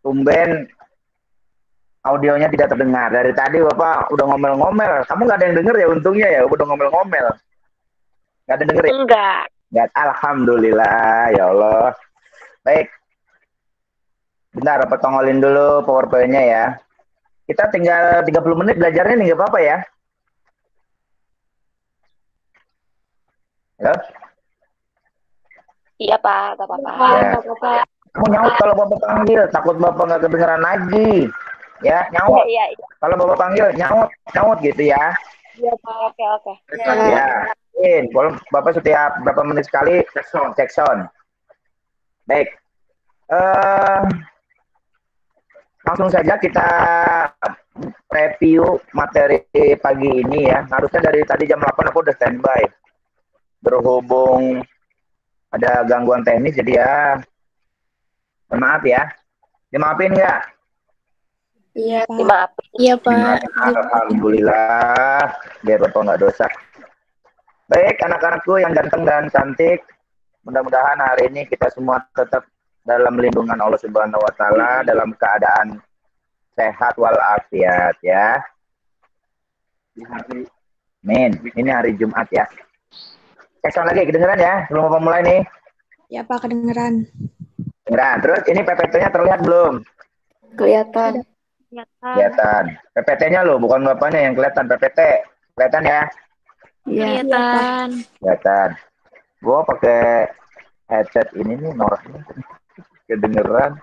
tumben audionya tidak terdengar. Dari tadi Bapak udah ngomel-ngomel. Kamu nggak ada yang denger ya untungnya ya, udah ngomel-ngomel. Nggak ada yang denger ya? Enggak. Nggak. Alhamdulillah, ya Allah. Baik. Bentar, Bapak tongolin dulu PowerPoint-nya ya. Kita tinggal 30 menit belajarnya nih, nggak apa-apa ya? Halo? Iya Pak, nggak apa-apa. Ya. Kamu nyaut kalau Bapak panggil, takut Bapak nggak kedengeran lagi. Ya, nyaut. Iya. Kalau Bapak panggil, nyaut, nyaut gitu ya. Iya Pak, oke. Ya. Bapak setiap berapa menit sekali cek sound. Baik. Langsung saja kita review materi pagi ini ya. Harusnya dari tadi jam 8 aku udah standby. Berhubung ada gangguan teknis jadi ya maaf ya. Dimaafin nggak? Iya, Dimaafin. iya Pak. Alhamdulillah, biar Bapak nggak dosa. Baik, anak-anakku yang ganteng dan cantik, mudah-mudahan hari ini kita semua tetap dalam lindungan Allah Subhanahu wa taala dalam keadaan sehat walafiat ya. Amin. Ini hari Jumat ya. Seksion lagi kedengeran ya sebelum Bapak mulai nih. Ya Pak, kedengeran. Kedengeran. Terus ini PPT-nya terlihat belum? Kelihatan. Kelihatan. PPT-nya loh, bukan Bapaknya yang kelihatan. PPT. Kelihatan ya? Iya. Kelihatan. Gua pakai headset ini nih noraknya kedengeran.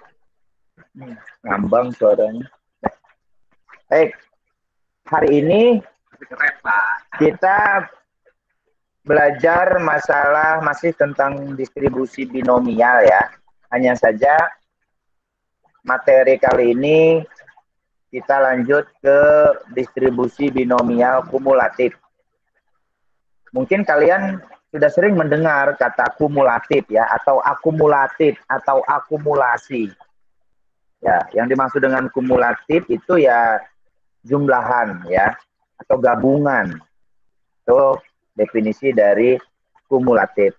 Ngambang suaranya. Baik. Hari ini kita belajar masalah masih tentang distribusi binomial ya. Hanya saja materi kali ini kita lanjut ke distribusi binomial kumulatif. Mungkin kalian sudah sering mendengar kata kumulatif ya, atau akumulatif, atau akumulasi. Ya, yang dimaksud dengan kumulatif itu ya jumlahan ya, atau gabungan. Itu definisi dari kumulatif.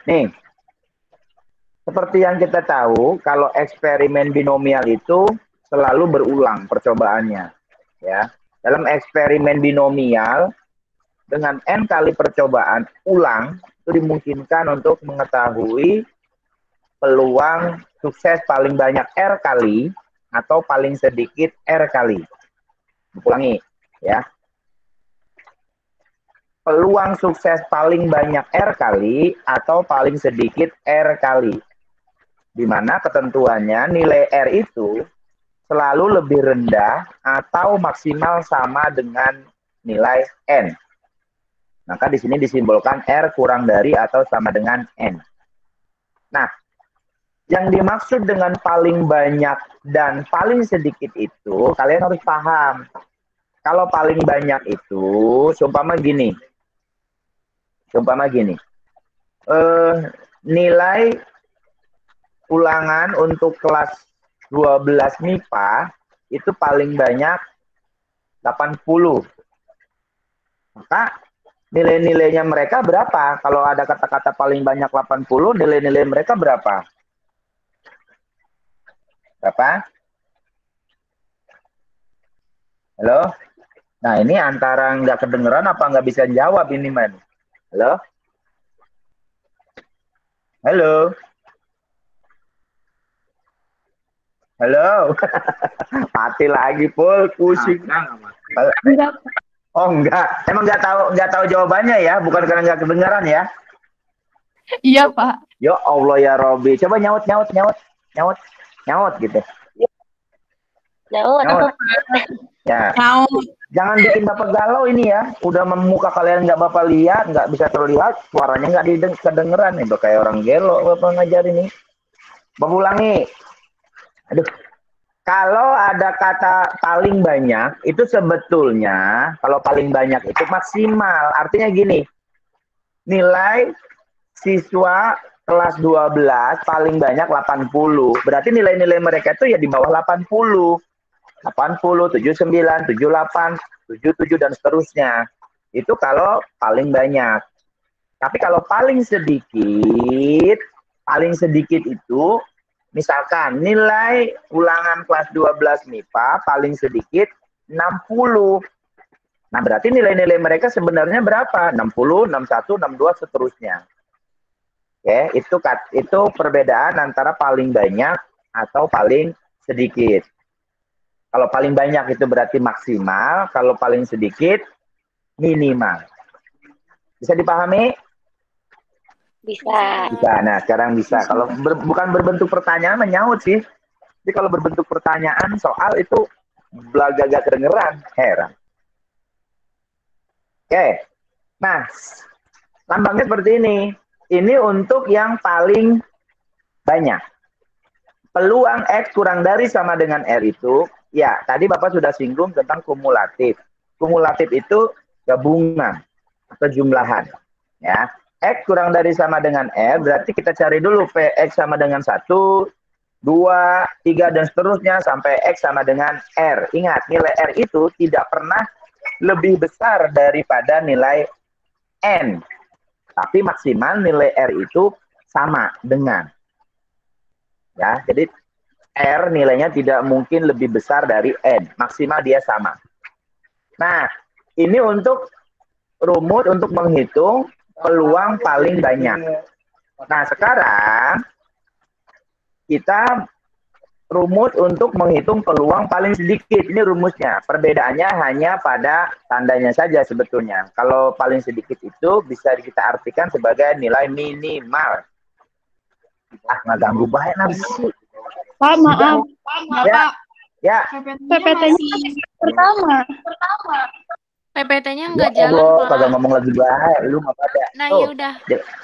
Nih, seperti yang kita tahu, kalau eksperimen binomial itu selalu berulang percobaannya. Ya, dalam eksperimen binomial dengan n kali percobaan ulang itu dimungkinkan untuk mengetahui peluang sukses paling banyak R kali atau paling sedikit R kali. Ulangi, ya. Peluang sukses paling banyak R kali atau paling sedikit R kali. Di mana ketentuannya nilai R itu selalu lebih rendah atau maksimal sama dengan nilai N. Maka di sini disimbolkan R kurang dari atau sama dengan N. Nah, yang dimaksud dengan paling banyak dan paling sedikit itu, kalian harus paham. Kalau paling banyak itu, seumpama gini. Nilai ulangan untuk kelas 12 MIPA itu paling banyak 80. Maka nilai-nilainya mereka berapa? Kalau ada kata-kata paling banyak 80, nilai-nilai mereka berapa? Berapa? Halo? Nah, ini antara nggak kedengeran apa nggak bisa jawab ini, man. Halo? Halo? Halo? Mati lagi, Pul. Pusing. Enggak. Oh, enggak. Emang nggak tahu jawabannya ya? Bukan karena nggak kedengaran ya? Iya Pak. Ya Allah ya Robi. Coba nyaut gitu. Nyaut. Ya. Jangan bikin Bapak galau ini ya. Udah muka kalian nggak Bapak lihat, nggak bisa terlihat, suaranya nggak kedengeran nih. Kayak orang gelo Bapak ngajar ini. Bapak ulangi. Aduh. Kalau ada kata paling banyak, itu sebetulnya kalau paling banyak itu maksimal. Artinya gini, nilai siswa kelas 12 paling banyak 80. Berarti nilai-nilai mereka itu ya di bawah 80. 80, 79, 78, 77, dan seterusnya. Itu kalau paling banyak. Tapi kalau paling sedikit itu Misalkan nilai ulangan kelas 12 MIPA paling sedikit 60. Nah, berarti nilai-nilai mereka sebenarnya berapa? 60, 61, 62, seterusnya. Oke, itu perbedaan antara paling banyak atau paling sedikit. Kalau paling banyak itu berarti maksimal, kalau paling sedikit minimal. Bisa dipahami? Bisa. Bisa. Nah, sekarang bisa. Kalau bukan berbentuk pertanyaan menyaut sih. Jadi kalau berbentuk pertanyaan soal itu belaga gak kedengeran, heran. Oke. Nah, lambangnya seperti ini. Ini untuk yang paling banyak. Peluang X kurang dari sama dengan R itu, ya tadi Bapak sudah singgung tentang kumulatif. Kumulatif itu gabungan atau jumlahan. Ya. X kurang dari sama dengan R, berarti kita cari dulu X sama dengan 1, 2, 3, dan seterusnya sampai X sama dengan R. Ingat, nilai R itu tidak pernah lebih besar daripada nilai N. Tapi maksimal nilai R itu sama dengan. Ya, jadi R nilainya tidak mungkin lebih besar dari N. Maksimal dia sama. Nah, ini untuk rumus untuk menghitung peluang paling banyak. Nah, sekarang kita rumus untuk menghitung peluang paling sedikit. Ini rumusnya. Perbedaannya hanya pada tandanya saja sebetulnya. Kalau paling sedikit itu bisa kita artikan sebagai nilai minimal. Nggak ganggu banget sih. Pak, maaf. Ya, ya. PPT-nya pertama. PPT-nya nggak jalan, Pak. Kagak ngomong lagi baik. Lu nggak pada. Nah, ya udah.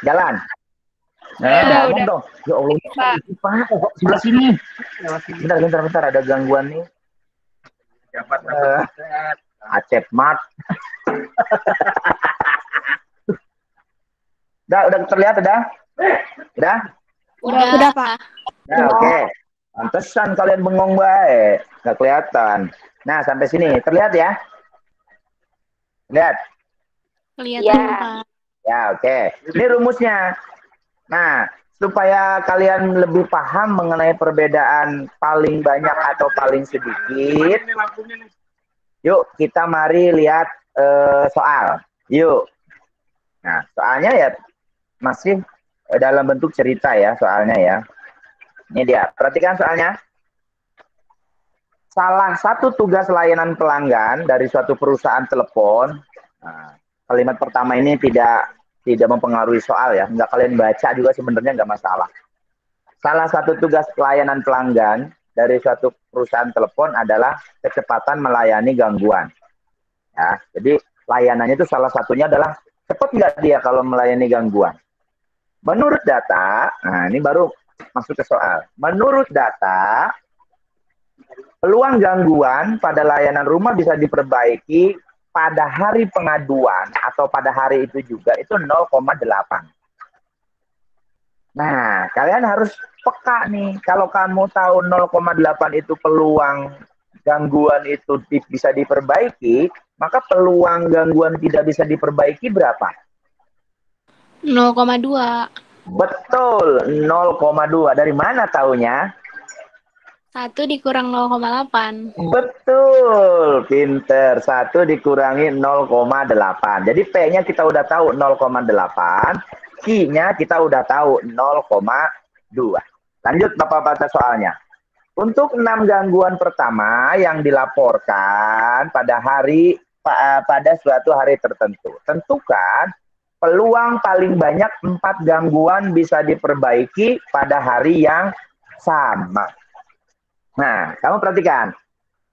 Jalan. Udah. Ngomong dong. Ya Allah, Pak. Sebelah sini. Bentar. Ada gangguan nih. Acep Mart. Udah terlihat, udah? Udah, Pak. Nah, oke. Pantesan kalian bengong baik. Nggak kelihatan. Nah, sampai sini. Terlihat ya? Lihat. Kelihatan, Pak. Ya, oke. Ini rumusnya. Nah, supaya kalian lebih paham mengenai perbedaan paling banyak atau paling sedikit, yuk kita mari lihat soal. Yuk. Nah, soalnya ya masih dalam bentuk cerita ya soalnya ya. Ini dia, perhatikan soalnya. Salah satu tugas layanan pelanggan dari suatu perusahaan telepon, nah, kalimat pertama ini tidak mempengaruhi soal ya, nggak kalian baca juga sebenarnya nggak masalah. Salah satu tugas pelayanan pelanggan dari suatu perusahaan telepon adalah kecepatan melayani gangguan. Ya, jadi layanannya itu salah satunya adalah cepat nggak dia kalau melayani gangguan. Menurut data, nah ini baru masuk ke soal. Menurut data, peluang gangguan pada layanan rumah bisa diperbaiki pada hari pengaduan atau pada hari itu juga itu 0,8. Nah, kalian harus peka nih. Kalau kamu tahu 0,8 itu peluang gangguan itu bisa diperbaiki, maka peluang gangguan tidak bisa diperbaiki berapa? 0,2. Betul, 0,2. Dari mana taunya? 1 dikurang 0,8. Betul, pinter. 1 dikurangi 0,8. Jadi P-nya kita udah tahu 0,8, Q-nya kita udah tahu 0,2. Lanjut Bapak baca soalnya. Untuk 6 gangguan pertama yang dilaporkan pada suatu hari tertentu, tentukan peluang paling banyak 4 gangguan bisa diperbaiki pada hari yang sama. Nah, kamu perhatikan.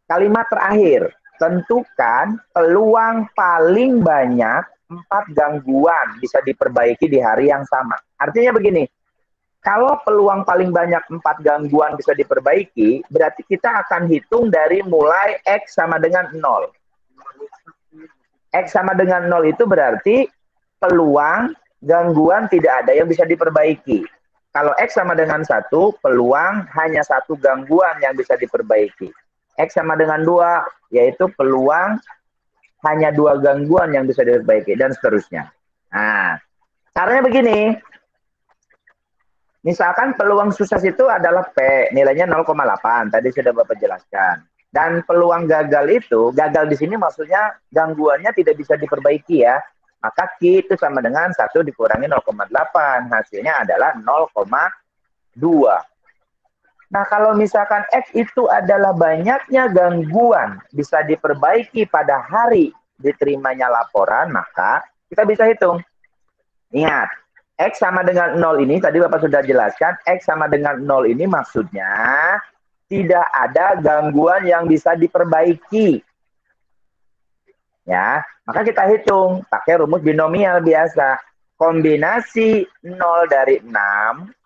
Kalimat terakhir, tentukan peluang paling banyak 4 gangguan bisa diperbaiki di hari yang sama. Artinya begini, kalau peluang paling banyak 4 gangguan bisa diperbaiki, berarti kita akan hitung dari mulai X sama dengan 0. X sama dengan 0 itu berarti peluang gangguan tidak ada yang bisa diperbaiki. Kalau X sama dengan 1, peluang hanya 1 gangguan yang bisa diperbaiki. X sama dengan 2, yaitu peluang hanya 2 gangguan yang bisa diperbaiki, dan seterusnya. Nah, caranya begini. Misalkan peluang sukses itu adalah P, nilainya 0,8. Tadi sudah Bapak jelaskan. Dan peluang gagal itu, gagal di sini maksudnya gangguannya tidak bisa diperbaiki ya. Maka Q itu sama dengan 1 dikurangi 0,8. Hasilnya adalah 0,2. Nah, kalau misalkan X itu adalah banyaknya gangguan bisa diperbaiki pada hari diterimanya laporan, maka kita bisa hitung. Ingat, X sama dengan 0 ini, tadi Bapak sudah jelaskan, X sama dengan 0 ini maksudnya tidak ada gangguan yang bisa diperbaiki. Ya, maka kita hitung pakai rumus binomial biasa. Kombinasi 0 dari 6,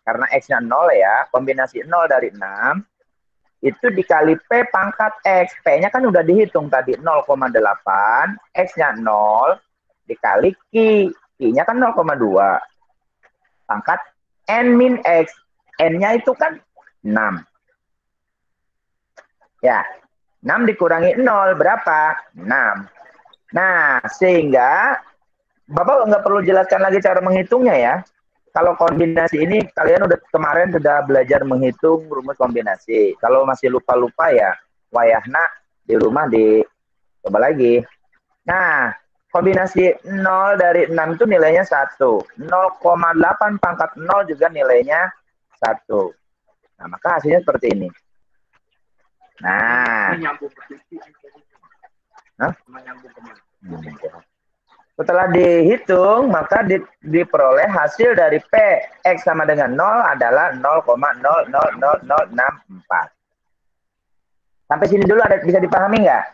karena X-nya 0 ya, kombinasi 0 dari 6, itu dikali P pangkat X. P-nya kan udah dihitung tadi, 0,8, X-nya 0, dikali Q. Q-nya kan 0,2. Pangkat N min X. N-nya itu kan 6. Ya, 6 dikurangi 0, berapa? 6. Nah, sehingga Bapak nggak perlu jelaskan lagi cara menghitungnya ya. Kalau kombinasi ini, kalian udah kemarin sudah belajar menghitung rumus kombinasi. Kalau masih lupa-lupa ya, wayahna di rumah coba lagi. Nah, kombinasi 0 dari 6 itu nilainya 1. 0,8 pangkat 0 juga nilainya 1. Nah, maka hasilnya seperti ini. Nah. Setelah dihitung, maka diperoleh hasil dari P X sama dengan 0 adalah 0,000064. Sampai sini dulu bisa dipahami nggak?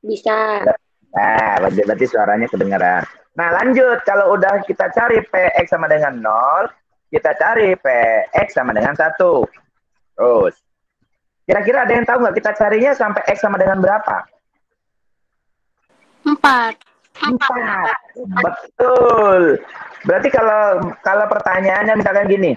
Bisa. Nah, berarti suaranya kedengaran. Nah, lanjut. Kalau udah kita cari PX sama dengan 0, kita cari PX sama dengan 1. Terus. Kira-kira ada yang tahu nggak kita carinya sampai X sama dengan berapa? 4. Betul. Berarti kalau pertanyaannya misalkan gini,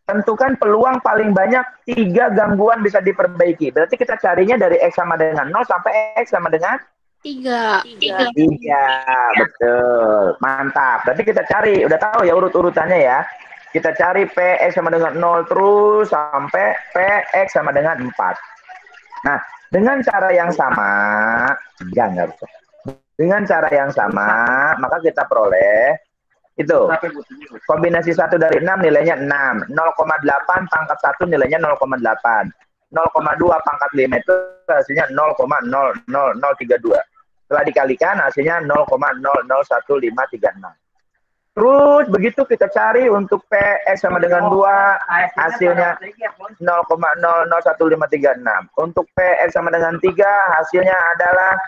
tentukan peluang paling banyak 3 gangguan bisa diperbaiki. Berarti kita carinya dari X sama dengan 0 sampai X sama dengan 3. 3. Betul. Mantap. Berarti kita cari, udah tahu ya urut-urutannya ya. Kita cari PX sama dengan 0 terus sampai PX sama dengan 4. Nah, dengan cara yang sama, jangan harus. Dengan cara yang sama, maka kita peroleh itu. Kombinasi 1 dari 6 nilainya 6. 0,8 pangkat 1 nilainya 0,8. 0,2 pangkat 5 itu hasilnya 0,00032. Setelah dikalikan hasilnya 0,001536. Terus begitu kita cari untuk PX sama dengan 2, hasilnya 0,001536. Untuk PX sama dengan 3, hasilnya adalah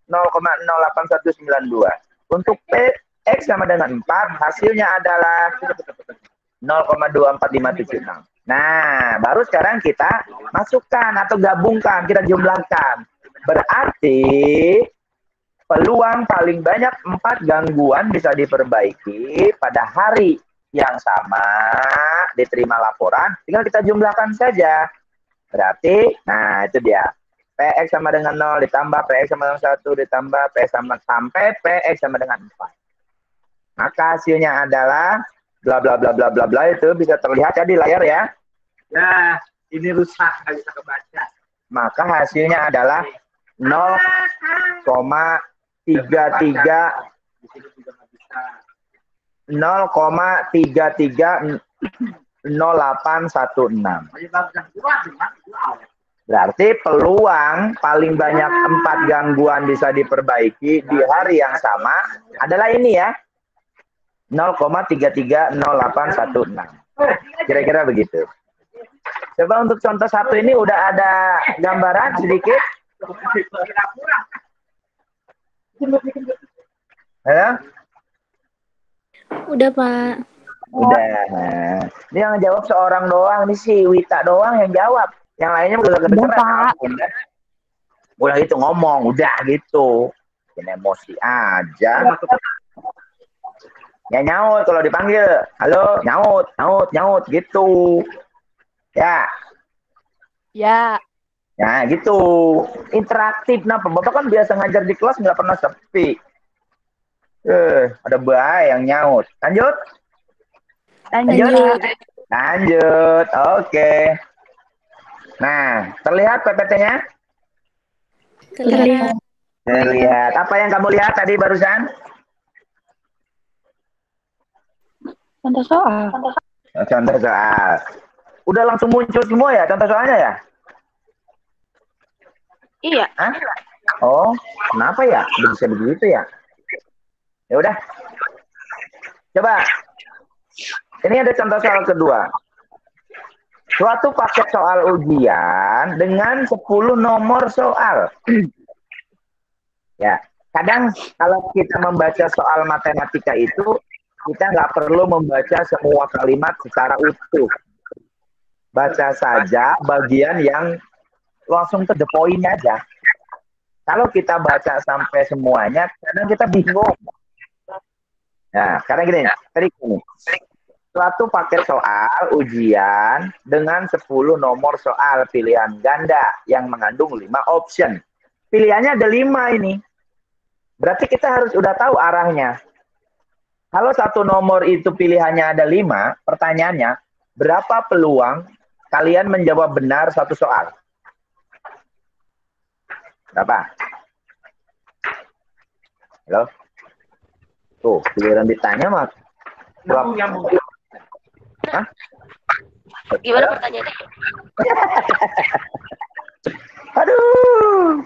0,08192. Untuk PX sama dengan 4, hasilnya adalah 0,24576. Nah, baru sekarang kita masukkan atau gabungkan, kita jumlahkan. Berarti peluang paling banyak 4 gangguan bisa diperbaiki pada hari yang sama diterima laporan, tinggal kita jumlahkan saja. Berarti, nah itu dia. PX sama dengan 0 ditambah PX sama dengan 1 ditambah PX sama sampai PX sama dengan 4. Maka hasilnya adalah bla bla bla bla bla bla, itu bisa terlihat ya di layar ya. Ya, ini rusak, nggak bisa kebaca. Maka hasilnya adalah 0,330816. Berarti peluang paling banyak 4 gangguan bisa diperbaiki di hari yang sama adalah ini ya, 0,330816. Kira-kira begitu. Coba untuk contoh 1 ini udah ada gambaran sedikit. Halo? Udah, Pak. Udah. Ini yang jawab seorang doang, ini si Wita doang yang jawab. Yang lainnya udah kedengeran. Udah gitu ngomong, udah gitu. Bikin emosi aja. Ya nyaut kalau dipanggil. Halo, nyaut, nyaut, nyaut gitu. Ya. Ya. Nah gitu, interaktif. Nah, Bapak kan biasa ngajar di kelas nggak pernah sepi. Ada bae yang nyaut. Lanjut. Lanjut. Lanjut. Oke. Nah, terlihat PPT-nya? Terlihat. Terlihat. Apa yang kamu lihat tadi barusan? Contoh soal. Contoh soal. Udah langsung muncul semua ya contoh soalnya ya? Iya. Hah? Oh, kenapa ya? Bisa begitu ya? Ya udah. Coba. Ini ada contoh soal kedua. Suatu paket soal ujian dengan 10 nomor soal. Ya, kadang kalau kita membaca soal matematika itu, kita nggak perlu membaca semua kalimat secara utuh. Baca saja bagian yang langsung to the point aja. Kalau kita baca sampai semuanya, kadang kita bingung. Nah, karena gini, trik ini. Suatu paket soal ujian dengan 10 nomor soal pilihan ganda yang mengandung 5 option. Pilihannya ada 5 ini. Berarti kita harus udah tahu arahnya. Kalau satu nomor itu pilihannya ada 5, pertanyaannya, berapa peluang kalian menjawab benar satu soal? Berapa? Halo? Tuh, giliran ditanya mah. Nyambung. Hah? Gimana pertanyaannya? Aduh.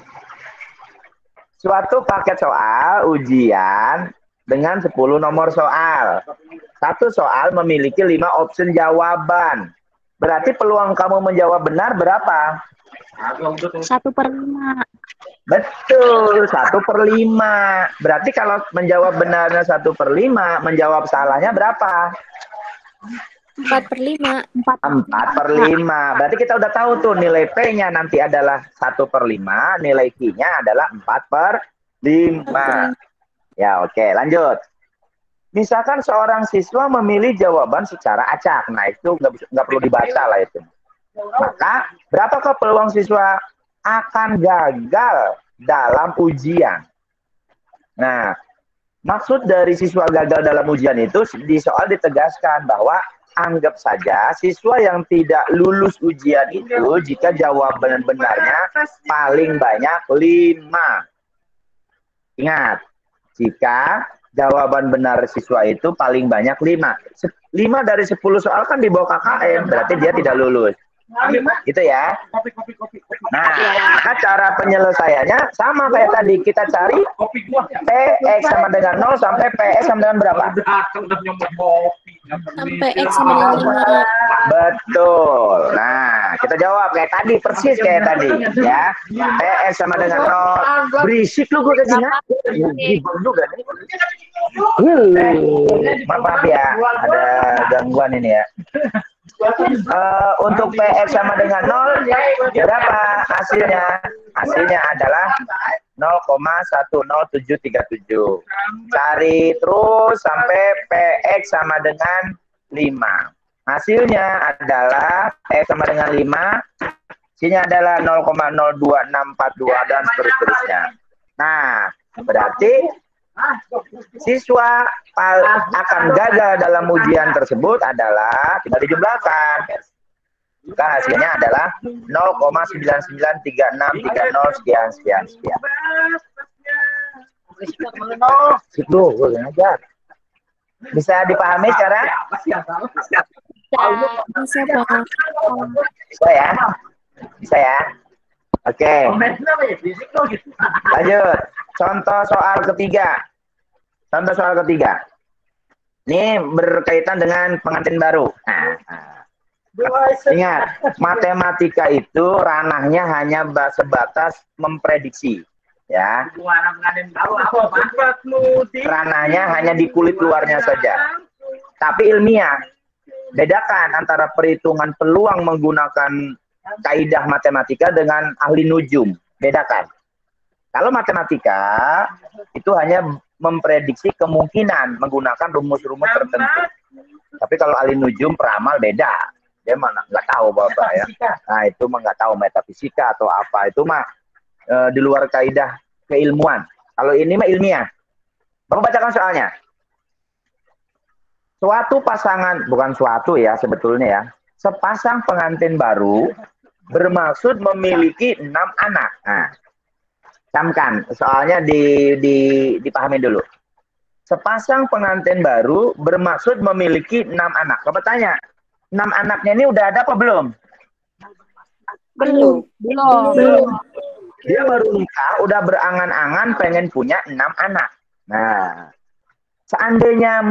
Suatu paket soal ujian dengan 10 nomor soal. Satu soal memiliki 5 option jawaban. Berarti peluang kamu menjawab benar berapa? 1/5. Betul, 1/5. Berarti kalau menjawab benarnya 1/5, menjawab salahnya berapa? 4/5. 4/5. Berarti kita udah tahu tuh nilai P-nya nanti adalah 1/5, nilai Q-nya adalah 4/5. Ya, oke, lanjut. Misalkan seorang siswa memilih jawaban secara acak. Nah, itu nggak perlu dibaca lah itu. Maka, berapakah peluang siswa akan gagal dalam ujian? Nah, maksud dari siswa gagal dalam ujian itu di soal ditegaskan bahwa anggap saja siswa yang tidak lulus ujian itu jika jawaban benarnya paling banyak 5. Ingat, jika jawaban benar siswa itu paling banyak 5. 5 dari 10 soal kan di bawah KKM, berarti dia tidak lulus. Gitu ya. Nah, maka cara penyelesaiannya sama kayak tadi. Kita cari PX sama dengan 0 sampai PX sama dengan berapa? Sampai X sama dengan 5. Betul. Nah, kita jawab kayak tadi, persis kayak tadi. Ya, PX sama dengan 0. Berisik lu gue kasih nggak? Gibang juga nih. Maaf ya, ada gangguan ini ya. Untuk PX sama dengan 0 berapa hasilnya? Hasilnya adalah 0,10737. Cari terus sampai PX sama dengan 5. Hasilnya adalah PX sama dengan 5. Hasilnya adalah 0,02642 dan seterusnya. Nah, berarti siswa akan gagal dalam ujian tersebut adalah tinggal dijumlahkan. Maka hasilnya adalah 0,993630 sekian. Itu gue ngajar. Bisa dipahami cara? Bisa, Pak. Bisa ya? Bisa ya? Oke. Lanjut. Contoh soal ketiga. Ini berkaitan dengan pengantin baru. Ingat, matematika itu ranahnya hanya sebatas memprediksi. Ya. Ranahnya hanya di kulit luarnya saja. Tapi ilmiah. Bedakan antara perhitungan peluang menggunakan kaidah matematika dengan ahli nujum. Bedakan. Kalau matematika itu hanya memprediksi kemungkinan menggunakan rumus-rumus tertentu. Tapi kalau ahli nujum peramal beda. Dia mana nggak tahu Bapak ya. Nah, itu mah nggak tahu metafisika atau apa. Itu mah di luar kaidah keilmuan. Kalau ini mah ilmiah. Bapak bacakan soalnya. Suatu pasangan, bukan suatu ya sebetulnya ya, sepasang pengantin baru bermaksud memiliki 6 anak. Nah, camkan, soalnya dipahami dulu. Sepasang pengantin baru bermaksud memiliki 6 anak. Coba tanya, 6 anaknya ini udah ada apa belum? Belum. Dia baru nikah, udah berangan-angan pengen punya 6 anak. Nah, seandainya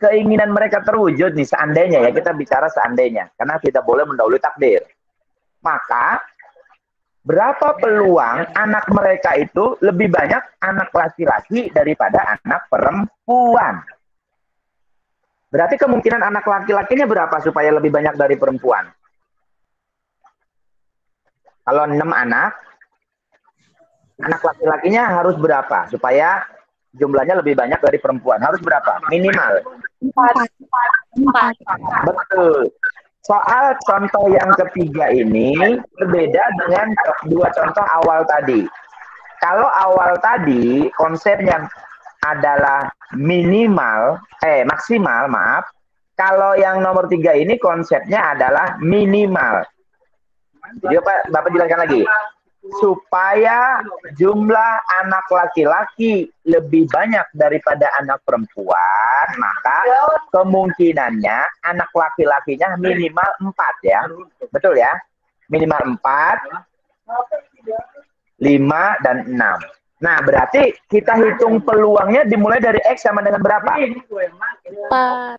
keinginan mereka terwujud nih, seandainya ya, kita bicara seandainya, karena tidak boleh mendahului takdir. Maka berapa peluang anak mereka itu lebih banyak anak laki-laki daripada anak perempuan? Berarti kemungkinan anak laki-lakinya berapa supaya lebih banyak dari perempuan? Kalau 6 anak laki-lakinya harus berapa supaya jumlahnya lebih banyak dari perempuan? Harus berapa? Minimal. 4. Betul. Soal contoh yang ketiga ini berbeda dengan 2 contoh awal tadi. Kalau awal tadi konsepnya adalah maksimal, maaf. Kalau yang nomor 3 ini konsepnya adalah minimal. Jadi Bapak jelaskan lagi. Supaya jumlah anak laki-laki lebih banyak daripada anak perempuan, maka kemungkinannya anak laki-lakinya minimal 4 ya. Betul ya? Minimal 4, 5, dan 6. Nah, berarti kita hitung peluangnya dimulai dari X sama dengan berapa? 4.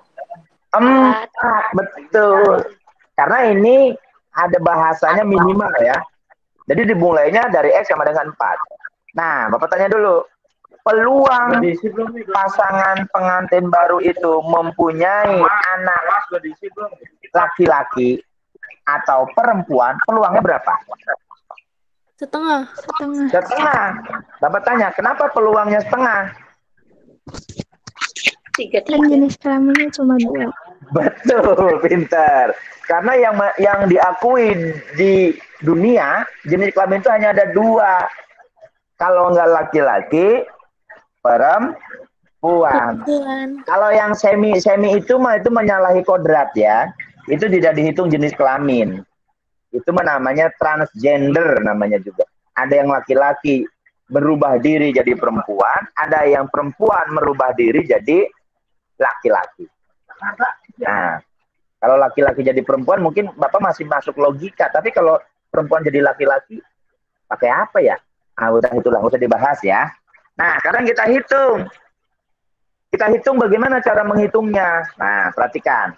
4, betul. Karena ini ada bahasanya minimal ya. Jadi dimulainya dari X sama dengan 4. Nah, Bapak tanya dulu. Peluang pasangan pengantin baru itu mempunyai anak laki-laki atau perempuan, peluangnya berapa? Setengah. Setengah. Bapak tanya, kenapa peluangnya setengah? 3. Kan jenis kelaminnya cuma 2. Betul, pintar. Karena yang diakui di dunia jenis kelamin itu hanya ada 2. Kalau nggak laki-laki, perempuan. Kalau yang semi itu menyalahi kodrat ya. Itu tidak dihitung jenis kelamin. Itu namanya transgender namanya juga. Ada yang laki-laki berubah diri jadi perempuan, ada yang perempuan merubah diri jadi laki-laki. Nah, kalau laki-laki jadi perempuan mungkin Bapak masih masuk logika, tapi kalau perempuan jadi laki-laki pakai apa ya? Itulah, usah dibahas ya. Nah, sekarang kita hitung. Kita hitung bagaimana cara menghitungnya. Nah, perhatikan.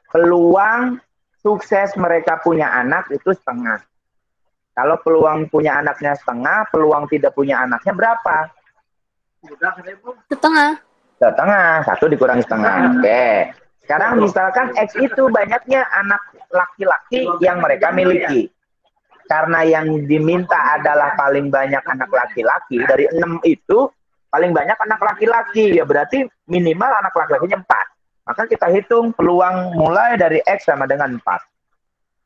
Peluang sukses mereka punya anak itu setengah. Kalau peluang punya anaknya setengah, peluang tidak punya anaknya berapa? Setengah. 1 dikurangi setengah. Oke. Sekarang misalkan X itu banyaknya anak laki-laki yang mereka miliki. Karena yang diminta adalah paling banyak anak laki-laki, dari 6 itu paling banyak anak laki-laki. Ya berarti minimal anak laki-lakinya 4. Maka kita hitung peluang mulai dari X sama dengan 4.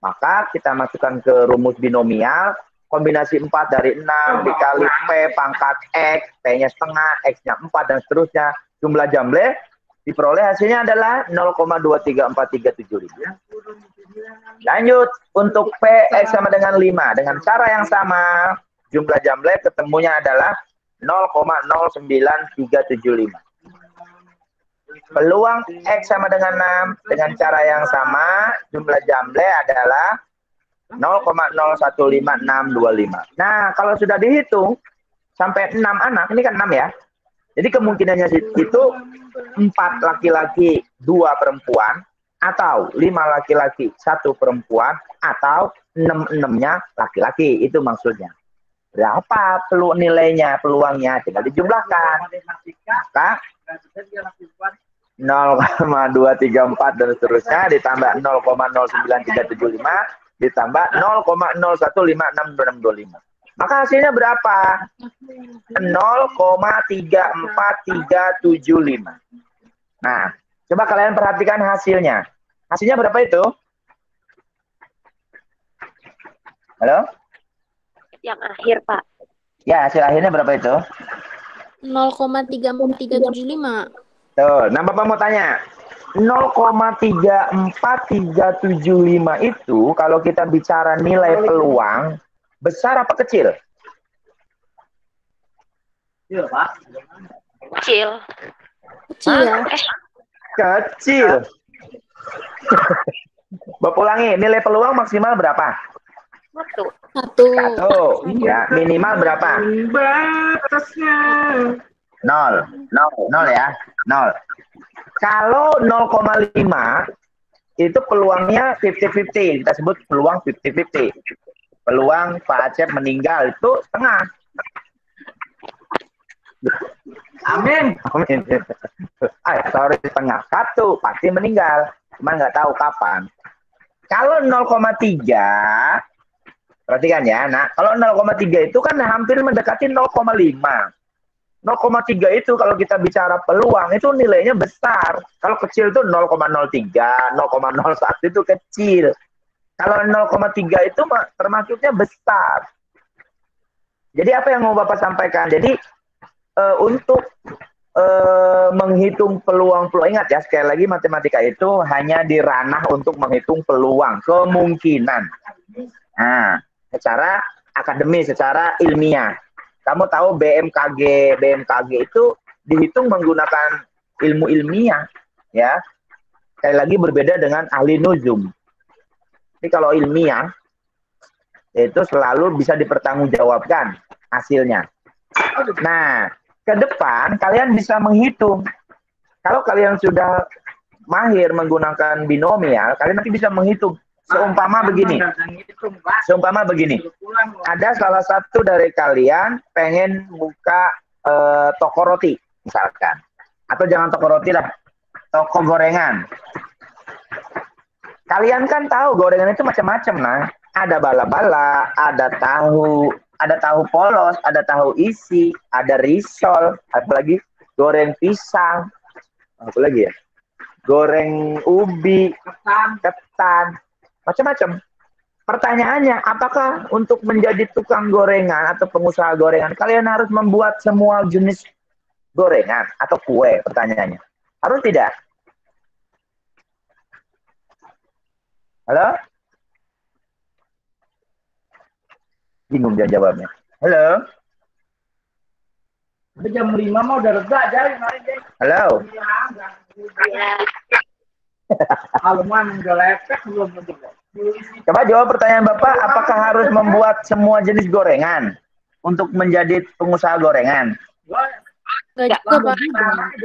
Maka kita masukkan ke rumus binomial, kombinasi 4 dari 6 dikali P pangkat X, P-nya setengah, X-nya 4, dan seterusnya. Jumlah jumlah diperoleh hasilnya adalah 0,234375. Lanjut, untuk P X sama dengan 5. Dengan cara yang sama, jumlah jumlah ketemunya adalah 0,09375. Peluang X sama dengan 6. Dengan cara yang sama, jumlah jumlah adalah 0,015625. Nah, kalau sudah dihitung, sampai 6 anak, ini kan 6 ya. Jadi kemungkinannya itu 4 laki-laki, 2 perempuan, atau 5 laki-laki, 1 perempuan, atau 6-6-nya laki-laki. Itu maksudnya. Berapa nilainya, peluangnya? Tinggal dijumlahkan. Maka 0,234 dan seterusnya ditambah 0,09375 ditambah 0,015625. Maka hasilnya berapa? 0,34375. Nah, coba kalian perhatikan hasilnya. Hasilnya berapa itu? Halo? Yang akhir, Pak. Ya, hasil akhirnya berapa itu? 0,34375. Tuh, nah Bapak mau tanya. 0,34375 itu kalau kita bicara nilai peluang, besar apa kecil? Iya, Pak. Kecil. Kecil. Kecil. Bapak ulangi, nilai peluang maksimal berapa? Satu. Satu. Ya, minimal berapa? Batasnya. 0 ya, 0. Kalau 0,5 itu peluangnya 50-50, kita sebut peluang 50-50. Peluang Pak Acep meninggal itu setengah. Amin. Sorry, setengah. 1 pasti meninggal, cuma nggak tahu kapan. Kalau 0,3, perhatikan ya, nah kalau 0,3 itu kan hampir mendekati 0,5. 0,3 itu kalau kita bicara peluang itu nilainya besar. Kalau kecil itu 0,03, 0,01 itu kecil. Kalau 0,3 itu termasuknya besar. Jadi apa yang mau Bapak sampaikan? Jadi untuk menghitung peluang-peluang, ingat ya, sekali lagi matematika itu hanya di ranah untuk menghitung peluang, kemungkinan. Nah, secara akademis, secara ilmiah. Kamu tahu BMKG itu dihitung menggunakan ilmu ilmiah, ya. Sekali lagi berbeda dengan ahli nuzum. Jadi kalau ilmiah itu selalu bisa dipertanggungjawabkan hasilnya. Nah, ke depan kalian bisa menghitung. Kalau kalian sudah mahir menggunakan binomial, kalian nanti bisa menghitung. Seumpama begini, ada salah satu dari kalian pengen buka toko roti, misalkan. Atau jangan toko roti lah, toko gorengan. Kalian kan tahu gorengan itu macam-macam, nah. Ada bala-bala, ada tahu polos, ada tahu isi, ada risol, apalagi goreng pisang, apalagi ya, goreng ubi, ketan, macam-macam. Pertanyaannya, apakah untuk menjadi tukang gorengan atau pengusaha gorengan, kalian harus membuat semua jenis gorengan atau kue? Pertanyaannya, harus tidak? Halo? Bingung dia jawabnya. Halo? Jam 5 mah udah reda, Jai. Halo? Aluman udah lepek belum juga. Coba jawab pertanyaan Bapak, apakah harus membuat semua jenis gorengan untuk menjadi pengusaha gorengan? Enggak juga, Pak.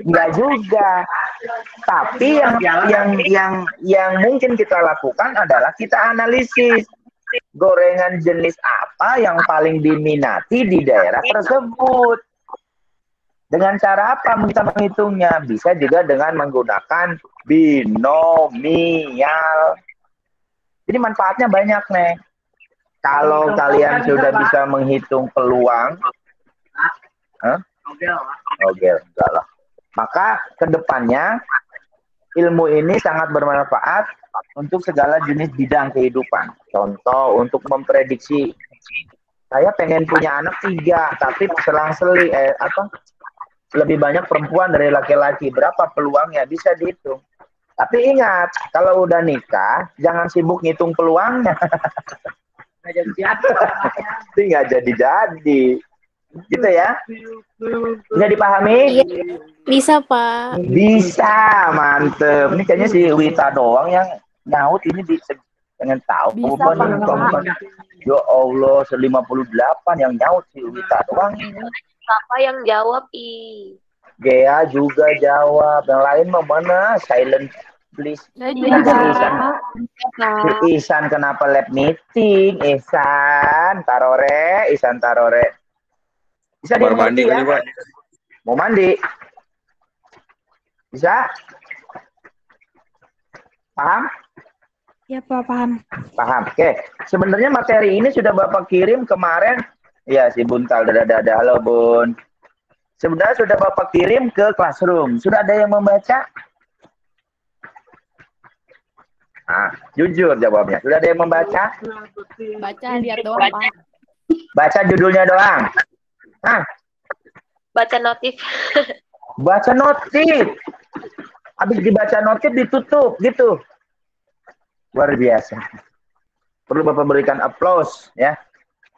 Enggak juga. Tapi yang mungkin kita lakukan adalah kita analisis gorengan jenis apa yang paling diminati di daerah tersebut. Dengan cara apa kita menghitungnya? Bisa juga dengan menggunakan binomial. Jadi manfaatnya banyak, nih. Kalau kalian sudah bisa menghitung peluang, enggak lah. Maka kedepannya ilmu ini sangat bermanfaat untuk segala jenis bidang kehidupan. Contoh untuk memprediksi, saya pengen punya anak 3, tapi selang-seli lebih banyak perempuan dari laki-laki. Berapa peluangnya? Bisa dihitung. Tapi ingat, kalau udah nikah, jangan sibuk ngitung peluangnya. Nggak jadi. Gitu ya? Bisa dipahami? Bisa, Pak. Bisa, mantep. Ini kayaknya si Wita doang yang nyaut ini pengen tahu. Bisa, Pak. Ya Allah, 58 yang nyaut si Wita doang. Siapa yang jawab, Gea juga jawab. Yang lain mah mana? Silent, please. Ihsan kenapa lab meeting? Ihsan Tarore. Bisa mandi ya? kali, Pak. Mau mandi? Bisa? Paham? Ya, Pak, paham. Paham. Oke. Sebenarnya materi ini sudah Bapak kirim kemarin. Ya, si Buntal. Dadah. Halo, Bun. Sebenarnya sudah Bapak kirim ke Classroom. Sudah ada yang membaca? Nah, jujur jawabnya. Sudah ada yang membaca? Baca, lihat doang, Pak. Baca judulnya doang. Nah, baca notif. baca notif. Habis dibaca notif ditutup gitu. Luar biasa. Perlu Bapak berikan aplaus ya.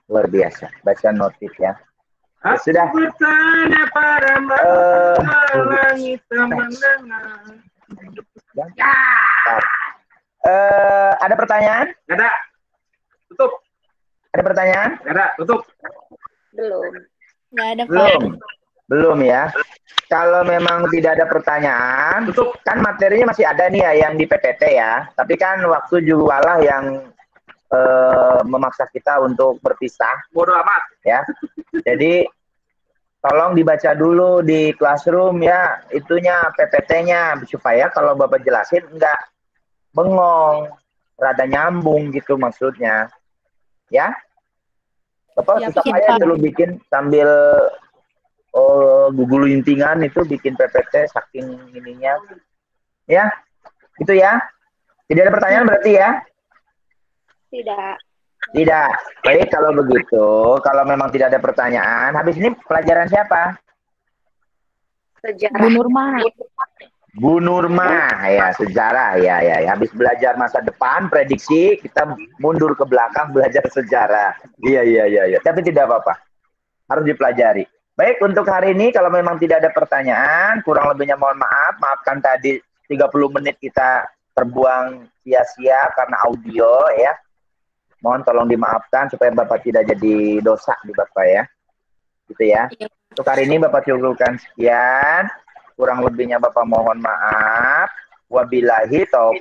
Luar biasa. Baca notif ya. Sudah. Bertanya pada langit mendengar. Ada pertanyaan? Nggak ada. Tutup. Ada pertanyaan? Nggak ada. Tutup. Belum. Nggak ada, Pak. Belum. Belum ya. Kalau memang tidak ada pertanyaan, Tutup. kan materinya masih ada nih ya yang di PPT ya. Tapi kan waktu juga lah yang memaksa kita untuk berpisah Bodoh amat. ya. Jadi tolong dibaca dulu di classroom ya, itunya PPT-nya supaya kalau Bapak jelasin enggak bengong, rada nyambung gitu maksudnya. Ya. Bapak Ya, tetap Pak. aja dulu bikin sambil Google lintingan itu bikin PPT saking ininya. Ya. Itu ya. Tidak ada pertanyaan berarti ya? Tidak. Tidak. Baik, kalau begitu, kalau memang tidak ada pertanyaan, habis ini pelajaran siapa? Sejarah. Bu Nurma. Bu Nurma, ya sejarah, ya. Habis belajar masa depan, prediksi, kita mundur ke belakang belajar sejarah. Iya. Tapi tidak apa-apa, harus dipelajari. Baik, untuk hari ini kalau memang tidak ada pertanyaan, kurang lebihnya mohon maaf, maafkan tadi 30 menit kita terbuang sia-sia karena audio ya. Mohon tolong dimaafkan supaya Bapak tidak jadi dosa di Bapak ya. Gitu ya. Untuk hari ini Bapak cukupkan sekian. Kurang lebihnya Bapak mohon maaf. Wabillahi taufiq.